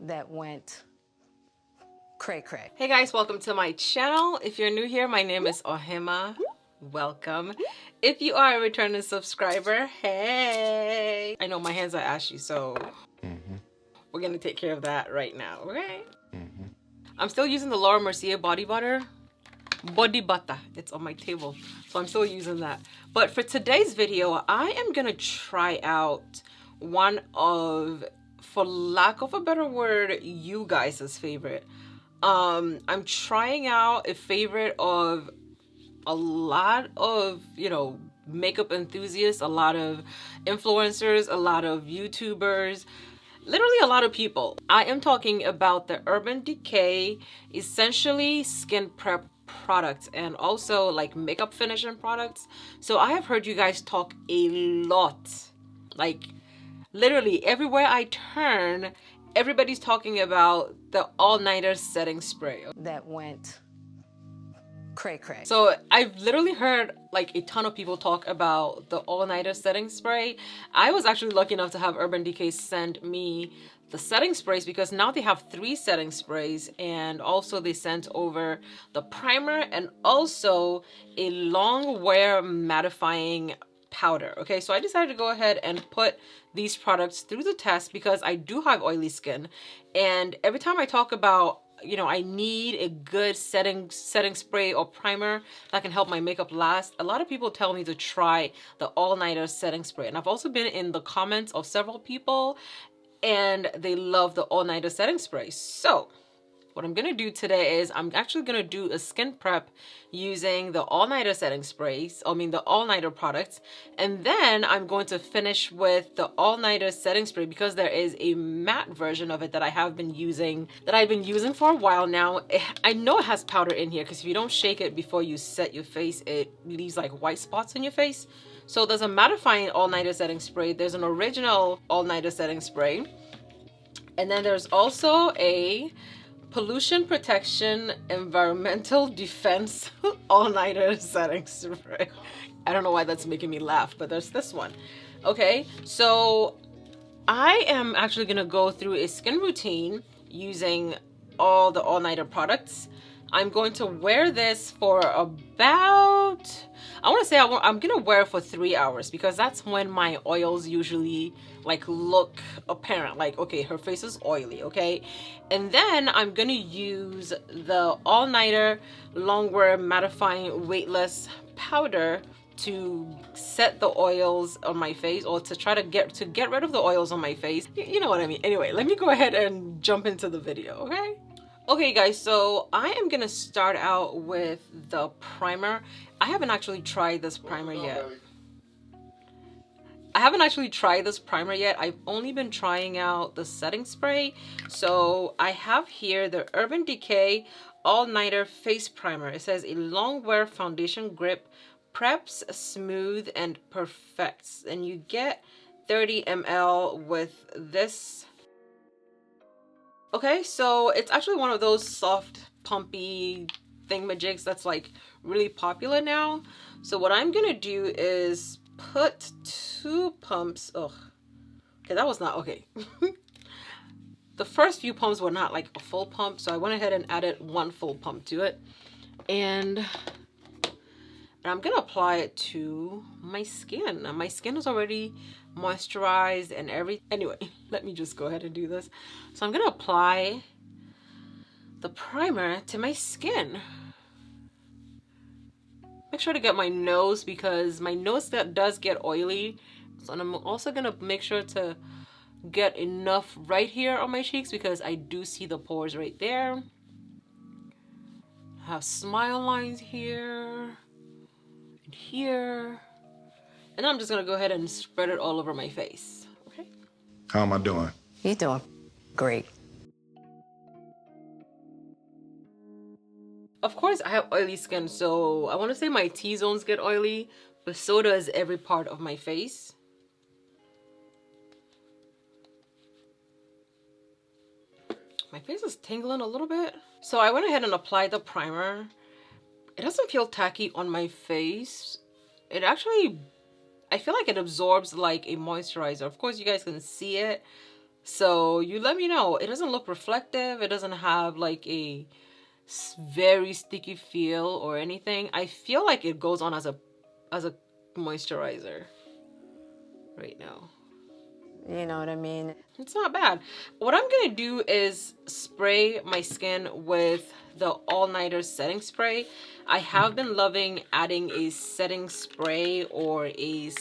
that went cray cray. Hey guys, welcome to my channel. If you're new here, my name is Ohemaa. Welcome. If you are a returning subscriber, hey. I know my hands are ashy, so we're gonna take care of that right now, okay? I'm still using the Laura Mercier body butter. Body butter. It's on my table, so I'm still using that. But for today's video, I am gonna try out one of, for lack of a better word, you guys' favorite. I'm trying out a favorite of a lot of, makeup enthusiasts, a lot of influencers, a lot of YouTubers, literally a lot of people. I am talking about the Urban Decay essentially skin prep products and also like makeup finishing products. So I have heard you guys talk a lot, like literally everywhere I turn, everybody's talking about the all-nighter setting spray That went cray cray. So I've literally heard like a ton of people talk about the all-nighter setting spray. I was actually lucky enough to have Urban Decay send me the setting sprays because now they have 3 setting sprays, and also they sent over the primer and also a long wear mattifying powder. Okay, so I decided to go ahead and put these products through the test because I do have oily skin, and every time I talk about I need a good setting spray or primer that can help my makeup last, a lot of people tell me to try the all-nighter setting spray. And I've also been in the comments of several people and they love the all-nighter setting spray. So what I'm gonna do today is I'm actually gonna do a skin prep using the all-nighter setting sprays, the all-nighter products, and then I'm going to finish with the all-nighter setting spray because there is a matte version of it that I've been using for a while now. I know it has powder in here because if you don't shake it before you set your face, it leaves like white spots on your face. So there's a mattifying all-nighter setting spray, there's an original all-nighter setting spray, and then there's also a pollution protection environmental defense all-nighter setting spray. I don't know why that's making me laugh, but there's this one. Okay, so I am actually gonna go through a skin routine using all the all-nighter products. I'm going to wear this for about, I want to say I'm gonna wear it for 3 hours because that's when my oils usually like look apparent, like okay, her face is oily, okay? And then I'm gonna use the all-nighter longwear mattifying weightless powder to set the oils on my face, or to try to get rid of the oils on my face. You know what I mean. Anyway, let me go ahead and jump into the video, okay? Okay guys, so I am gonna start out with the primer. I haven't actually tried this primer yet. I've only been trying out the setting spray. So I have here the Urban Decay All-Nighter Face Primer. It says a long wear foundation grip, preps, smooth, and perfects. And you get 30 ml with this. Okay, so it's actually one of those soft, pumpy thingamajigs that's like really popular now. So what I'm gonna do is put 2 pumps. Oh, okay, that was not okay. The first few pumps were not like a full pump, so I went ahead and added 1 full pump to it. And I'm gonna apply it to my skin. Now, my skin is already moisturized and everything. Anyway, let me just go ahead and do this. So I'm gonna apply the primer to my skin. Make sure to get my nose because my nose does get oily. So I'm also gonna make sure to get enough right here on my cheeks because I do see the pores right there. I have smile lines here and here. And I'm just gonna go ahead and spread it all over my face, okay? How am I doing? You're doing great. Of course, I have oily skin, so I want to say my T-zones get oily, but so does every part of my face. My face is tingling a little bit. So I went ahead and applied the primer. It doesn't feel tacky on my face. It actually, I feel like it absorbs like a moisturizer. Of course, you guys can see it. So you let me know. It doesn't look reflective. It doesn't have like a very sticky feel or anything. I feel like it goes on as a moisturizer right now. You know what I mean? It's not bad. What I'm gonna do is spray my skin with the all-nighter setting spray. I have been loving adding a setting spray or a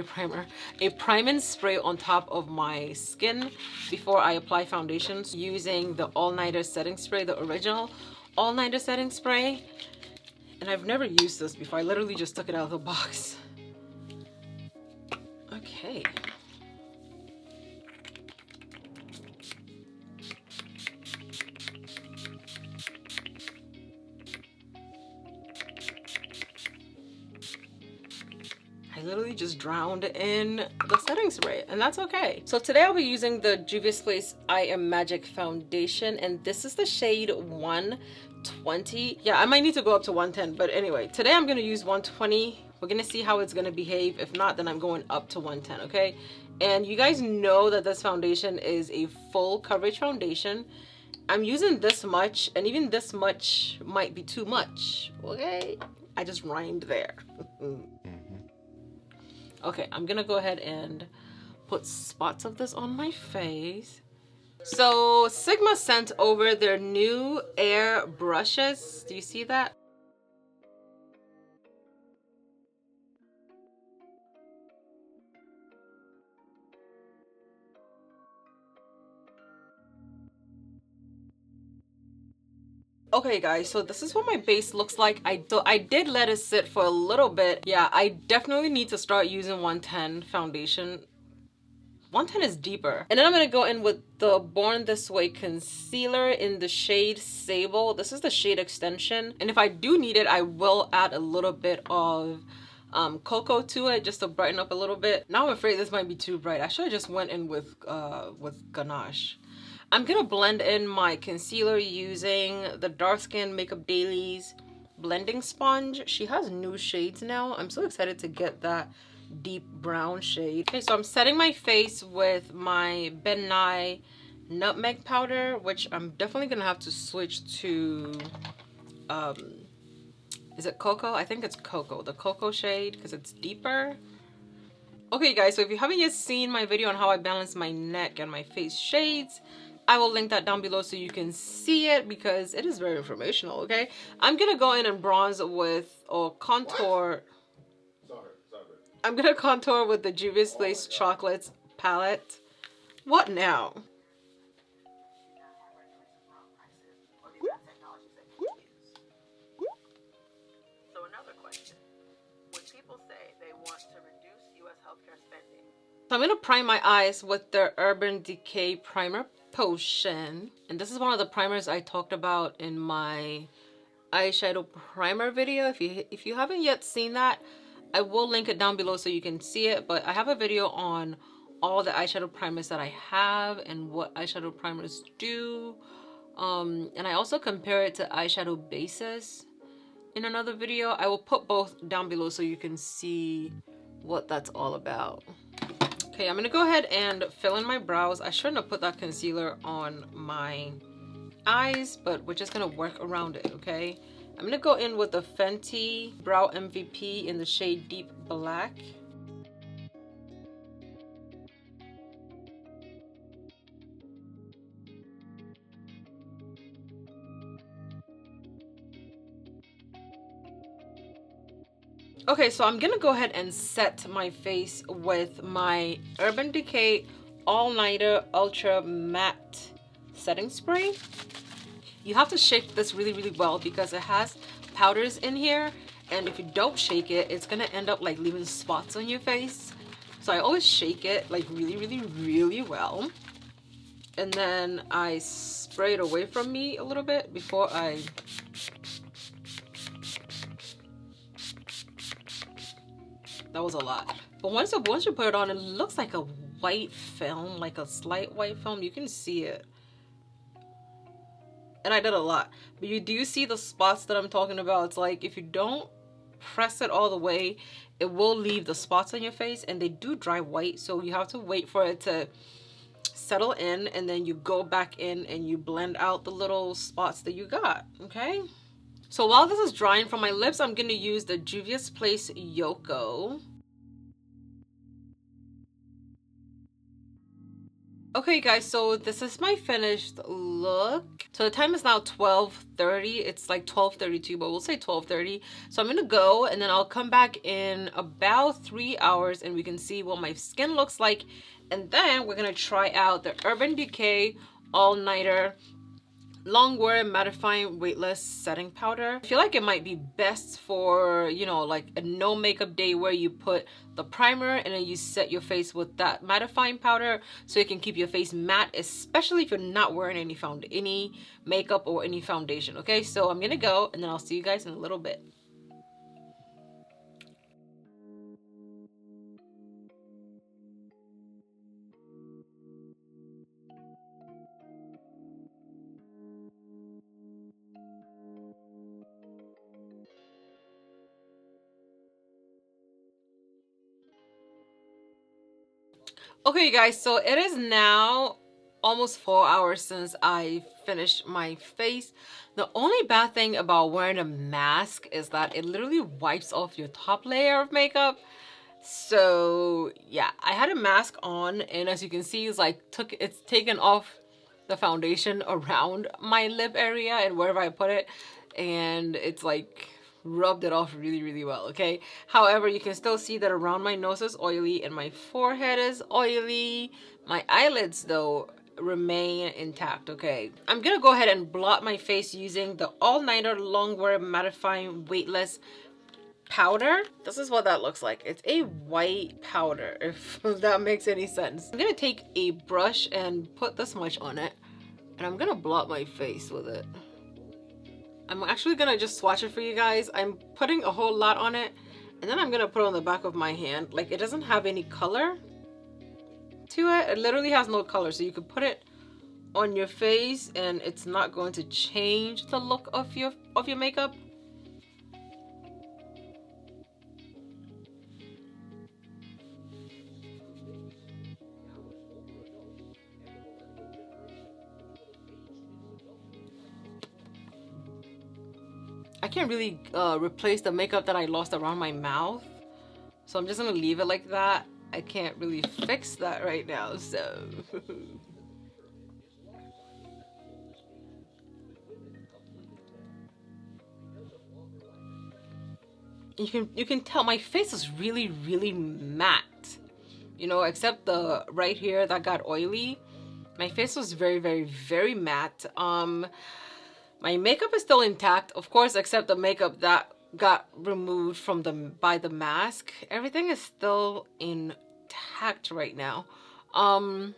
primer, a prime and spray on top of my skin before I apply foundations using the all-nighter setting spray, the original all-nighter setting spray. And I've never used this before. I literally just took it out of the box. Okay. I literally just drowned in the setting spray, and that's okay. So today I'll be using the Juvia's Place I Am Magic foundation, and this is the shade 120. Yeah, I might need to go up to 110, but anyway, today I'm gonna use 120. We're gonna see how it's gonna behave. If not, then I'm going up to 110, okay? And you guys know that this foundation is a full coverage foundation. I'm using this much, and even this much might be too much, okay? I just rhymed there. Okay, I'm gonna go ahead and put spots of this on my face. So Sigma sent over their new air brushes. Do you see that? Okay guys, so this is what my base looks like. I did let it sit for a little bit. Yeah, I definitely need to start using 110 foundation. 110 is deeper. And then I'm gonna go in with the Born This Way concealer in the shade Sable. This is the shade Extension. And if I do need it, I will add a little bit of cocoa to it just to brighten up a little bit. Now I'm afraid this might be too bright. I should have just went in with ganache. I'm gonna blend in my concealer using the Dark Skin Makeup Daily's blending sponge. She has new shades now. I'm so excited to get that deep brown shade. Okay, so I'm setting my face with my Ben Nye nutmeg powder, which I'm definitely gonna have to switch to is it cocoa? I think it's cocoa, the cocoa shade, because it's deeper. Okay guys, so if you haven't yet seen my video on how I balance my neck and my face shades, I will link that down below so you can see it because it is very informational, okay? I'm gonna go in and bronze with, or contour. Sorry. I'm gonna contour with the Juvia's Place Chocolates palette. What now? So another question. When people say they want to reduce US healthcare spending. So I'm gonna prime my eyes with the Urban Decay Primer Potion. And this is one of the primers I talked about in my eyeshadow primer video. If you haven't yet seen that, I will link it down below so you can see it. But I have a video on all the eyeshadow primers that I have and what eyeshadow primers do. And I also compare it to eyeshadow bases in another video. I will put both down below so you can see what that's all about. Okay, I'm gonna go ahead and fill in my brows. I shouldn't have put that concealer on my eyes, but we're just gonna work around it, okay? I'm gonna go in with the Fenty Brow MVP in the shade Deep Black. Okay, so I'm gonna go ahead and set my face with my Urban Decay All Nighter Ultra Matte Setting Spray. You have to shake this really, really well because it has powders in here, and if you don't shake it, it's gonna end up like leaving spots on your face. So I always shake it like really, really, really well. And then I spray it away from me a little bit before I... That was a lot. But once you put it on, it looks like a white film, like a slight white film. You can see it. And I did a lot. But you do see the spots that I'm talking about. It's like if you don't press it all the way, it will leave the spots on your face, and they do dry white, so you have to wait for it to settle in, and then you go back in and you blend out the little spots that you got. Okay, so while this is drying from my lips, I'm gonna use the Juvia's Place Yoko. Okay guys, so this is my finished look. So the time is now 12:30. It's like 12:32, but we'll say 12:30. So I'm gonna go, and then I'll come back in about 3 hours and we can see what my skin looks like. And then we're gonna try out the Urban Decay All-Nighter Longwear Mattifying Weightless Setting Powder. I feel like it might be best for, you know, like a no makeup day where you put the primer and then you set your face with that mattifying powder so it can keep your face matte, especially if you're not wearing any makeup or any foundation. Okay, so I'm gonna go, and then I'll see you guys in a little bit. Okay, you guys, so it is now almost 4 hours since I finished my face. The only bad thing about wearing a mask is that it literally wipes off your top layer of makeup. So yeah, I had a mask on, and as you can see, it's taken off the foundation around my lip area and wherever I put it, and it's like rubbed it off really well. Okay, however, you can still see that around my nose is oily and my forehead is oily. My eyelids though remain intact. Okay, I'm gonna go ahead and blot my face using the All-Nighter Longwear Mattifying Weightless Powder. This is what that looks like. It's a white powder, if that makes any sense. I'm gonna take a brush and put this much on it, and I'm gonna blot my face with it. I'm actually gonna just swatch it for you guys. I'm putting a whole lot on it, and then I'm gonna put it on the back of my hand. Like, it doesn't have any color to it. It literally has no color, so you could put it on your face and it's not going to change the look of your makeup. I can't really replace the makeup that I lost around my mouth, so I'm just gonna leave it like that. I can't really fix that right now, so you can tell my face is really matte, you know, except the right here that got oily. My face was very matte. My makeup is still intact, of course, except the makeup that got removed from by the mask. Everything is still intact right now. I'm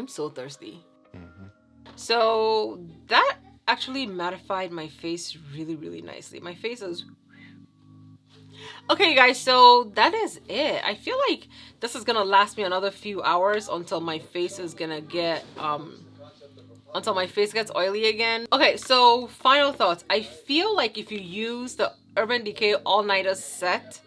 so thirsty. So that actually mattified my face really nicely. My face is okay, guys, so that is it. I feel like this is gonna last me another few hours until my face is gonna get until my face gets oily again. Okay, so final thoughts. I feel like if you use the Urban Decay All-Nighter set,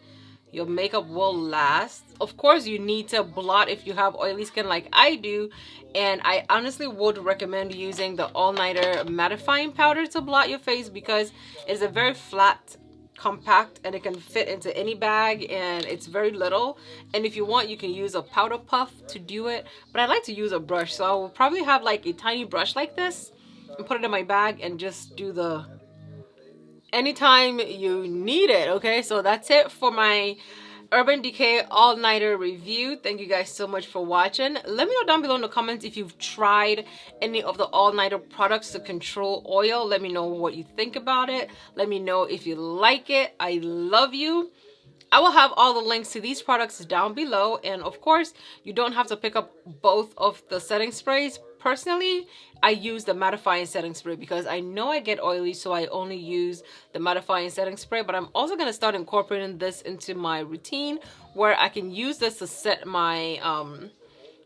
your makeup will last. Of course, you need to blot if you have oily skin like I do, and I honestly would recommend using the All-Nighter mattifying powder to blot your face because it's a very flat, compact, and it can fit into any bag, and it's very little. And if you want, you can use a powder puff to do it, but I like to use a brush, so I will probably have like a tiny brush like this and put it in my bag and just do the anytime you need it. Okay, so that's it for my Urban Decay All-Nighter review. Thank you guys so much for watching. Let me know down below in the comments if you've tried any of the All-Nighter products to control oil. Let me know what you think about it. Let me know if you like it. I love you. I will have all the links to these products down below, and of course, you don't have to pick up both of the setting sprays. Personally, I use the mattifying setting spray because I know I get oily, so I only use the mattifying setting spray. But I'm also going to start incorporating this into my routine where I can use this to set my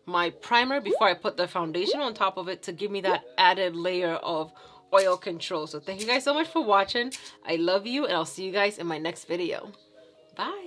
my primer before I put the foundation on top of it to give me that added layer of oil control. So thank you guys so much for watching. I love you, and I'll see you guys in my next video. Bye.